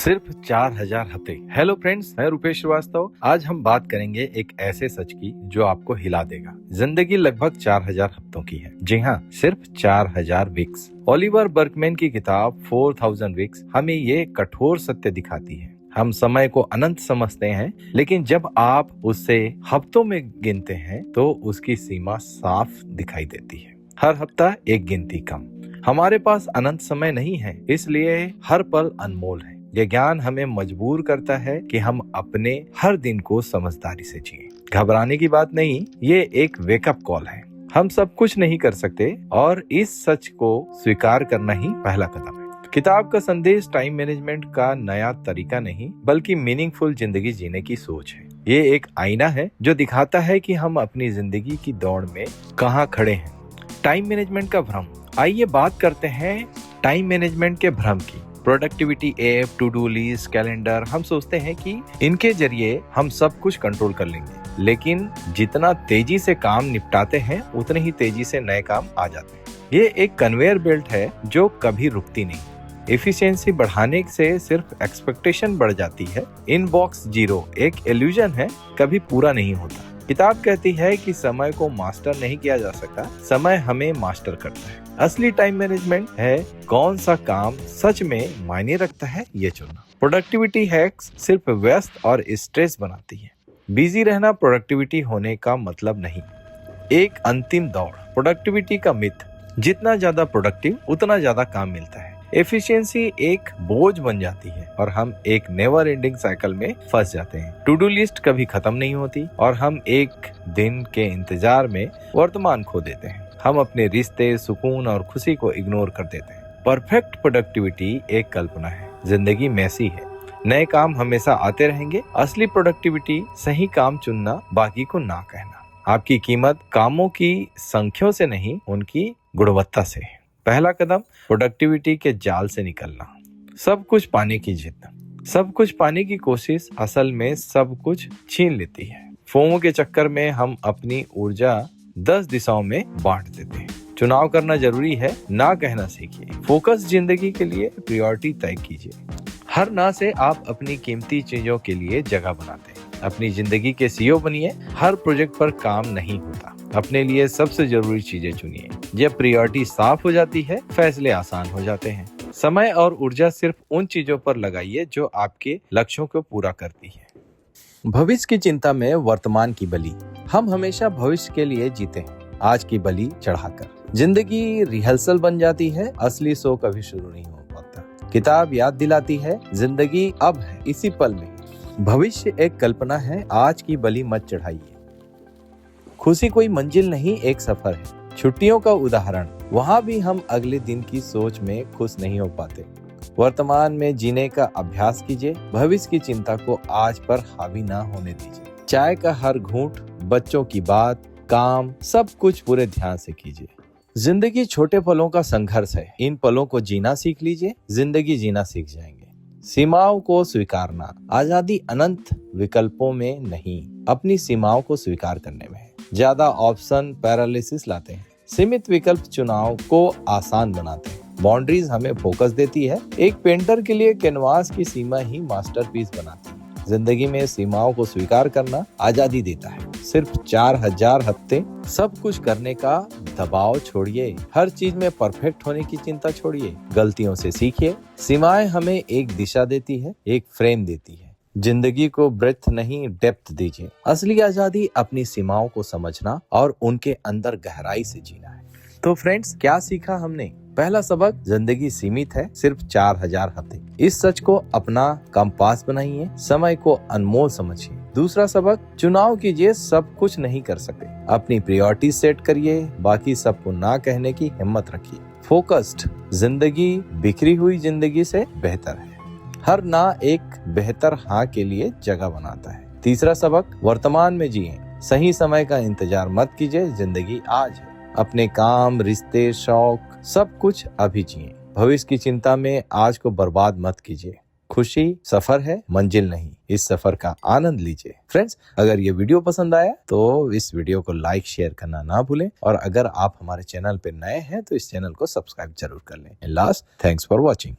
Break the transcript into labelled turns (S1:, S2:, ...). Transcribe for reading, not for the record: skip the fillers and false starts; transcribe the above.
S1: सिर्फ 4000 हफ्ते। Hello friends, मैं रूपेश श्रीवास्तव। आज हम बात करेंगे एक ऐसे सच की जो आपको हिला देगा। जिंदगी लगभग 4000 हफ्तों की है। जी हाँ, सिर्फ 4000 वीक्स। ओलिवर बर्कमैन की किताब 4000 वीक्स हमें ये कठोर सत्य दिखाती है। हम समय को अनंत समझते हैं, लेकिन जब आप उसे हफ्तों में गिनते हैं तो उसकी सीमा साफ दिखाई देती है। हर हफ्ता एक गिनती कम। हमारे पास अनंत समय नहीं है, इसलिए हर पल अनमोल है। यह ज्ञान हमें मजबूर करता है कि हम अपने हर दिन को समझदारी से जिएं। घबराने की बात नहीं, ये एक वेकअप कॉल है। हम सब कुछ नहीं कर सकते और इस सच को स्वीकार करना ही पहला कदम है। किताब का संदेश टाइम मैनेजमेंट का नया तरीका नहीं, बल्कि मीनिंगफुल जिंदगी जीने की सोच है। ये एक आईना है जो दिखाता है कि हम अपनी जिंदगी की दौड़ में कहाँ खड़े हैं। टाइम मैनेजमेंट का भ्रम। आइए बात करते हैं टाइम मैनेजमेंट के भ्रम की। Productivity app, to do list, calendar, हम सोचते हैं कि इनके जरिए हम सब कुछ कंट्रोल कर लेंगे, लेकिन जितना तेजी से काम निपटाते हैं उतने ही तेजी से नए काम आ जाते हैं। ये एक कन्वेयर बेल्ट है जो कभी रुकती नहीं। एफिशिएंसी बढ़ाने से सिर्फ एक्सपेक्टेशन बढ़ जाती है। इनबॉक्स जीरो एक इल्यूजन है, कभी पूरा नहीं होता। किताब कहती है कि समय को मास्टर नहीं किया जा सकता, समय हमें मास्टर करता है। असली टाइम मैनेजमेंट है कौन सा काम सच में मायने रखता है ये चुनना। प्रोडक्टिविटी हैक्स सिर्फ व्यस्त और स्ट्रेस बनाती है। बिजी रहना प्रोडक्टिविटी होने का मतलब नहीं। एक अंतिम दौड़। प्रोडक्टिविटी का मिथ। जितना ज्यादा प्रोडक्टिव उतना ज्यादा काम मिलता है। एफिशिएंसी एक बोझ बन जाती है और हम एक नेवर एंडिंग साइकिल में फंस जाते हैं। टू डू लिस्ट कभी खत्म नहीं होती और हम एक दिन के इंतजार में वर्तमान खो देते हैं। हम अपने रिश्ते, सुकून और खुशी को इग्नोर कर देते हैं। परफेक्ट प्रोडक्टिविटी एक कल्पना है। जिंदगी मैसी है, नए काम हमेशा आते रहेंगे। असली प्रोडक्टिविटी सही काम चुनना, बाकी को ना कहना। आपकी कीमत कामों की संख्या से नहीं, उनकी गुणवत्ता से है। पहला कदम, प्रोडक्टिविटी के जाल से निकलना। सब कुछ पाने की जिद। सब कुछ पाने की कोशिश असल में सब कुछ छीन लेती है। फोमो के चक्कर में हम अपनी ऊर्जा 10 दिशाओं में बांट देते हैं। चुनाव करना जरूरी है, ना कहना सीखिए। फोकस जिंदगी के लिए प्रायोरिटी तय कीजिए। हर ना से आप अपनी कीमती चीजों के लिए जगह बनाते हैं। अपनी जिंदगी के सीईओ बनिए। हर प्रोजेक्ट पर काम नहीं होता। अपने लिए सबसे जरूरी चीजें चुनिए। जब प्रायोरिटी साफ हो जाती है, फैसले आसान हो जाते हैं। समय और ऊर्जा सिर्फ उन चीजों पर लगाइए जो आपके लक्ष्यों को पूरा करती है। भविष्य की चिंता में वर्तमान की बलि। हम हमेशा भविष्य के लिए जीते हैं, आज की बलि चढ़ाकर। जिंदगी रिहर्सल बन जाती है, असली शो कभी शुरू नहीं हो पाता। किताब याद दिलाती है, जिंदगी अब है, इसी पल में। भविष्य एक कल्पना है, आज की बलि मत चढ़ाइए। खुशी कोई मंजिल नहीं, एक सफर है। छुट्टियों का उदाहरण। वहाँ भी हम अगले दिन की सोच में खुश नहीं हो पाते। वर्तमान में जीने का अभ्यास कीजिए। भविष्य की चिंता को आज पर हावी ना होने दीजिए। चाय का हर घूंट, बच्चों की बात, काम, सब कुछ पूरे ध्यान से कीजिए। जिंदगी छोटे पलों का संघर्ष है। इन पलों को जीना सीख लीजिए, जिंदगी जीना सीख जाएंगे। सीमाओं को स्वीकारना। आजादी अनंत विकल्पों में नहीं, अपनी सीमाओं को स्वीकार करने में है। ज्यादा ऑप्शन पैरालिसिस लाते हैं, सीमित विकल्प चुनाव को आसान बनाते हैं। बाउंड्रीज हमें फोकस देती है। एक पेंटर के लिए कैनवास की सीमा ही मास्टरपीस बनाती है। जिंदगी में सीमाओं को स्वीकार करना आजादी देता है। सिर्फ 4000 हफ्ते। सब कुछ करने का दबाव छोड़िए। हर चीज में परफेक्ट होने की चिंता छोड़िए। गलतियों से सीखिए। सीमाएं हमें एक दिशा देती है, एक फ्रेम देती है। जिंदगी को ब्रेथ नहीं, डेप्थ दीजिए। असली आजादी अपनी सीमाओं को समझना और उनके अंदर गहराई से जीना है। तो फ्रेंड्स, क्या सीखा हमने? पहला सबक, जिंदगी सीमित है, सिर्फ 4000 हफ्ते। इस सच को अपना कंपास बनाइए। समय को अनमोल समझिए। दूसरा सबक, चुनाव कीजिए, सब कुछ नहीं कर सकते। अपनी प्रायोरिटी सेट करिए, बाकी सबको ना कहने की हिम्मत रखिए। फोकस्ड जिंदगी बिखरी हुई जिंदगी से बेहतर है। हर ना एक बेहतर हाँ के लिए जगह बनाता है। तीसरा सबक, वर्तमान में जिए। सही समय का इंतजार मत कीजिए, जिंदगी आज है। अपने काम, रिश्ते, शौक, सब कुछ अभी जिए। भविष्य की चिंता में आज को बर्बाद मत कीजिए। खुशी सफर है, मंजिल नहीं। इस सफर का आनंद लीजिए। फ्रेंड्स, अगर ये वीडियो पसंद आया तो इस वीडियो को लाइक शेयर करना ना भूलें, और अगर आप हमारे चैनल पे नए हैं तो इस चैनल को सब्सक्राइब जरूर कर लें। Last, thanks for watching.